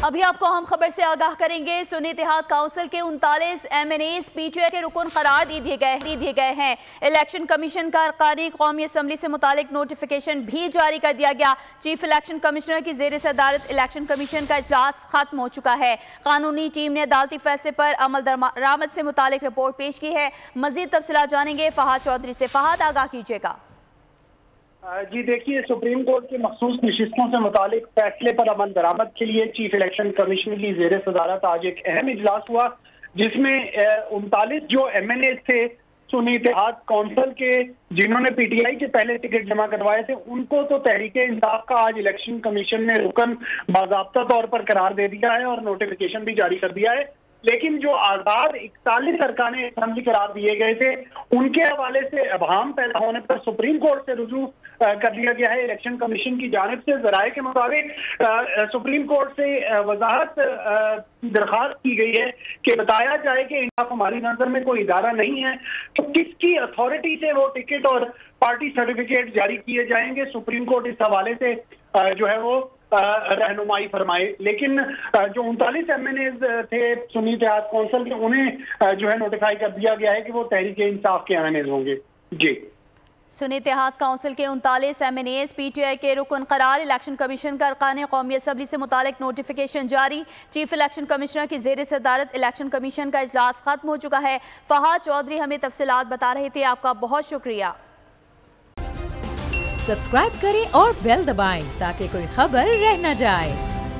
अभी आपको हम खबर से आगाह करेंगे। सुन्नी इत्तेहाद काउंसिल के 39 MNAs PTI के रुकन करार दे दिए गए हैं। इलेक्शन कमीशन का अरकानी कौमी असम्बली से मुतालिक नोटिफिकेशन भी जारी कर दिया गया। चीफ इलेक्शन कमिश्नर की जेर सदारत इलेक्शन कमीशन का इजलास खत्म हो चुका है। कानूनी टीम ने अदालती फैसले पर अमल दरामद से मुतालिक रिपोर्ट पेश की है। मजीद तफसीलात जानेंगे फहाद चौधरी से। फहाद, आगाह कीजिएगा। जी देखिए, सुप्रीम कोर्ट की मखसूस नशिस्तों से मुतालिक फैसले पर अमल दरामद के लिए चीफ इलेक्शन कमीशन की जेर सदारत आज एक अहम इजलास हुआ, जिसमें 39 जो MNA थे सुन्नी इत्तेहाद काउंसिल के, जिन्होंने PTI के पहले टिकट जमा करवाए थे, उनको तो तहरीक इंसाफ का आज इलेक्शन कमीशन ने रुकन बाज़ाब्ता तौर पर करार दे दिया है और नोटिफिकेशन भी जारी कर दिया है। लेकिन जो आजाद 41 अरकाने असेंबली करार दिए गए थे, उनके हवाले से अबहम पैदा होने पर सुप्रीम कोर्ट से रुजू कर दिया गया है। इलेक्शन कमीशन की जानिब से ज़राए के मुताबिक सुप्रीम कोर्ट से वजाहत दरख्वास्त की गई है कि बताया जाए कि इंसाफ हमारी नजर में कोई इदारा नहीं है, तो किसकी अथॉरिटी से वो टिकट और पार्टी सर्टिफिकेट जारी किए जाएंगे। सुप्रीम कोर्ट इस हवाले से जो है वो रहनुमाई फरमाए। लेकिन जो 39 MNAs थे सुन्नी इत्तेहाद काउंसिल के, उन्हें जो है नोटिफाई कर दिया गया है कि वो तहरीक इंसाफ के MNAs होंगे। जी, सुन्नी इत्तेहाद काउंसिल के 39 MNAs PTI के रुकन करार। इलेक्शन कमीशन का अरकान कौमी असम्बली से मुतालिक नोटिफिकेशन जारी। चीफ इलेक्शन कमिश्नर की जेर सदारत इलेक्शन कमीशन का इजलास खत्म हो चुका है। फहाद चौधरी हमें तफसीलात बता रहे थे, आपका बहुत शुक्रिया। सब्सक्राइब करें और बेल दबाएं ताकि कोई खबर रह न जाए।